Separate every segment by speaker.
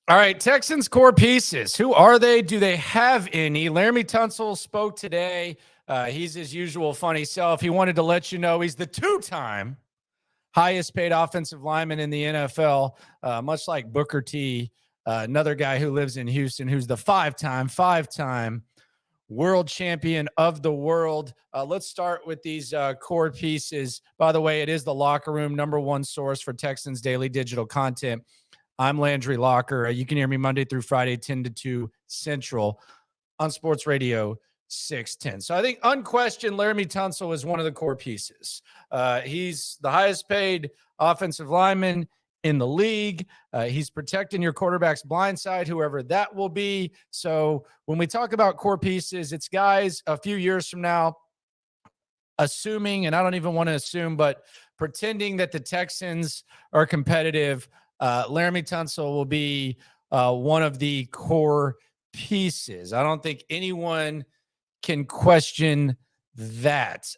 Speaker 1: All right, Texans core pieces. Who are they? Do they have any? Laremy Tunsil spoke today. He's his usual funny self. He wanted to let you know he's the two-time highest paid offensive lineman in the NFL, much like Booker T, another guy who lives in Houston, who's the five-time world champion of the world. Let's start with these core pieces. By the way, it is the Locker Room, number one source for Texans daily digital content. I'm Landry Locker. You can hear me Monday through Friday, 10 to 2 Central on Sports Radio 610. So I think unquestioned, Laremy Tunsil is one of the core pieces. He's the highest paid offensive lineman in the league. He's protecting your quarterback's blind side, whoever that will be. So when we talk about core pieces, it's guys a few years from now, assuming, and I don't even want to assume, but pretending that the Texans are competitive, Laremy Tunsil will be one of the core pieces. I don't think anyone can question that.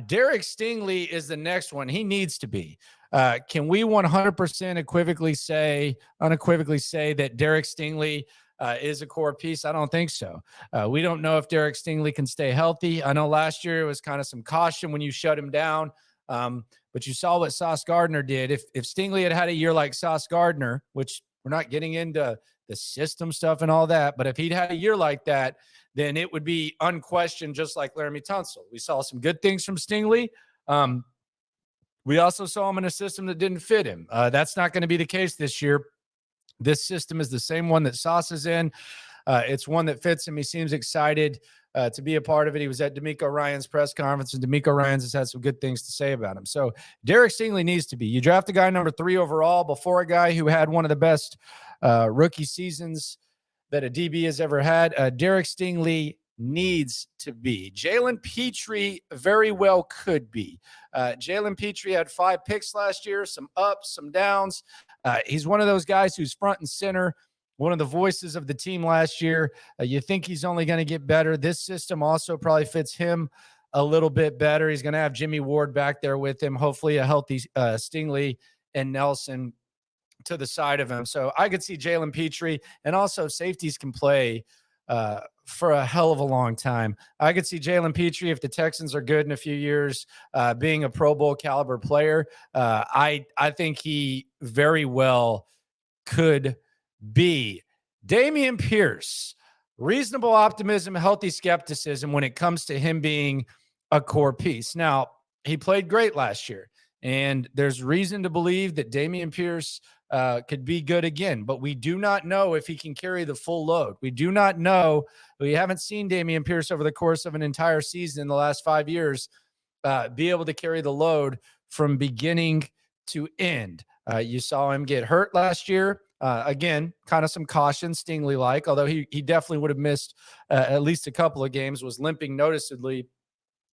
Speaker 1: Derek Stingley is the next one. He needs to be. Can we 100% unequivocally say that Derek Stingley is a core piece? I don't think so. We don't know if Derek Stingley can stay healthy. I know last year it was kind of some caution when you shut him down. But you saw what Sauce Gardner did. If Stingley had a year like Sauce Gardner, which we're not getting into the system stuff and all that, but if he'd had a year like that, then it would be unquestioned, just like Laremy Tunsil. We saw some good things from Stingley. We also saw him in a system that didn't fit him. That's not going to be the case this year. This system is the same one that Sauce is in. It's one that fits him. He seems excited to be a part of it. He was at D'Amico Ryan's press conference, and D'Amico Ryan's has had some good things to say about him. So Derek Stingley needs to be. You draft a guy number 3 overall before a guy who had one of the best rookie seasons that a DB has ever had. Derek Stingley needs to be. Jalen Petrie very well could be. Jalen Petrie had 5 picks last year, some ups, some downs. He's one of those guys who's front and center, one of the voices of the team last year. You think he's only going to get better. This system also probably fits him a little bit better. He's going to have Jimmy Ward back there with him, hopefully a healthy Stingley and Nelson to the side of him. So I could see Jalen Petrie, and also safeties can play for a hell of a long time. I could see Jalen Petrie, if the Texans are good in a few years, being a Pro Bowl caliber player. I think he very well could be. Damien Pierce, reasonable optimism, healthy skepticism when it comes to him being a core piece. Now, he played great last year, and there's reason to believe that Damien Pierce could be good again, but we do not know if he can carry the full load. We do not know. We haven't seen Damien Pierce over the course of an entire season in the last 5 years be able to carry the load from beginning to end. You saw him get hurt last year. Again, kind of some caution, Stingley-like, although he definitely would have missed at least a couple of games, was limping noticeably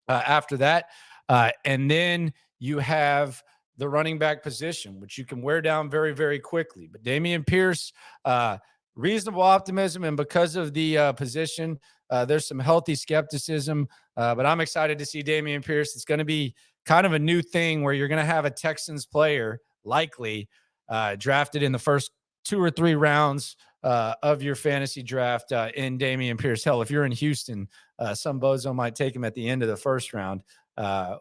Speaker 1: after that. And then you have the running back position, which you can wear down very, very quickly. But Damien Pierce, reasonable optimism, and because of the position, there's some healthy skepticism. But I'm excited to see Damien Pierce. It's going to be kind of a new thing where you're going to have a Texans player likely drafted in the first 2 or 3 rounds of your fantasy draft in Damien Pierce. Hell, if you're in Houston, some bozo might take him at the end of the first round,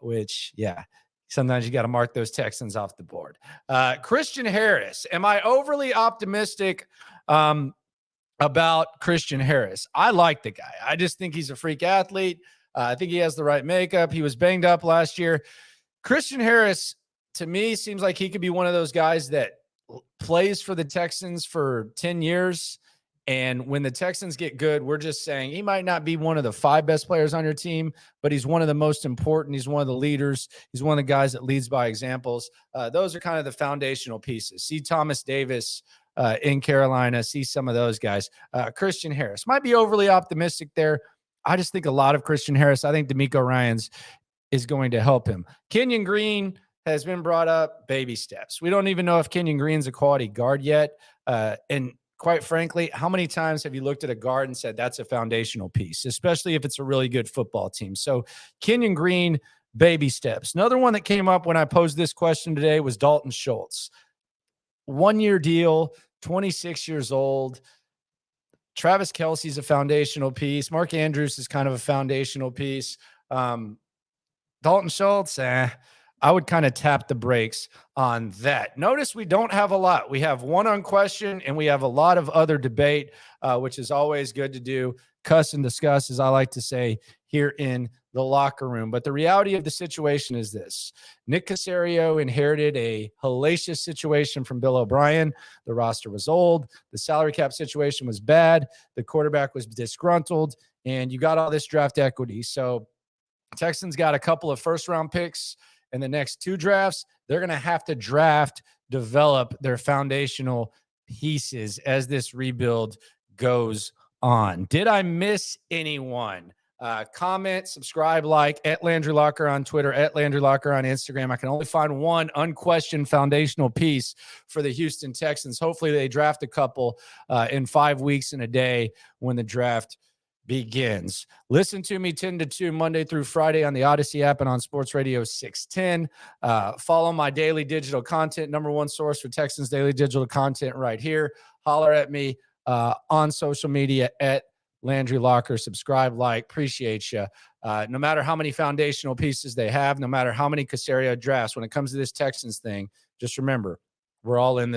Speaker 1: which, yeah, sometimes you got to mark those Texans off the board. Christian Harris. Am I overly optimistic about Christian Harris? I like the guy. I just think he's a freak athlete. I think he has the right makeup. He was banged up last year. Christian Harris, to me, seems like he could be one of those guys that plays for the Texans for 10 years. And when the Texans get good, we're just saying he might not be one of the 5 best players on your team, but he's one of the most important. He's one of the leaders. He's one of the guys that leads by examples. Those are kind of the foundational pieces. See Thomas Davis in Carolina. See some of those guys. Christian Harris might be overly optimistic there. I just think a lot of Christian Harris. I think D'Amico Ryans is going to help him. Kenyon Green has been brought up, baby steps. We don't even know if Kenyon Green's a quality guard yet. And quite frankly, how many times have you looked at a guard and said that's a foundational piece, especially if it's a really good football team? So Kenyon Green, baby steps. Another one that came up when I posed this question today was Dalton Schultz. 1-year deal, 26 years old. Travis Kelce's a foundational piece. Mark Andrews is kind of a foundational piece. Dalton Schultz, I would kind of tap the brakes on that. Notice we don't have a lot. We have one unquestioned, and we have a lot of other debate, which is always good to do. Cuss and discuss, as I like to say, here in the locker room. But the reality of the situation is this. Nick Caserio inherited a hellacious situation from Bill O'Brien. The roster was old. The salary cap situation was bad. The quarterback was disgruntled. And you got all this draft equity. So Texans got a couple of first-round picks in the next 2 drafts. They're going to have to develop their foundational pieces as this rebuild goes on. Did I miss anyone? Comment, subscribe, like, at Landry Locker on Twitter, at Landry Locker on Instagram. I can only find one unquestioned foundational piece for the Houston Texans. Hopefully they draft a couple in 5 weeks and a day when the draft begins. Listen to me 10 to 2 Monday through Friday on the Odyssey app and on Sports Radio 610. Follow my daily digital content, #1 source for Texans daily digital content right here. Holler at me on social media at Landry Locker. Subscribe, like, appreciate you. No matter how many foundational pieces they have, no matter how many Caserio drafts, when it comes to this Texans thing, just remember, we're all in this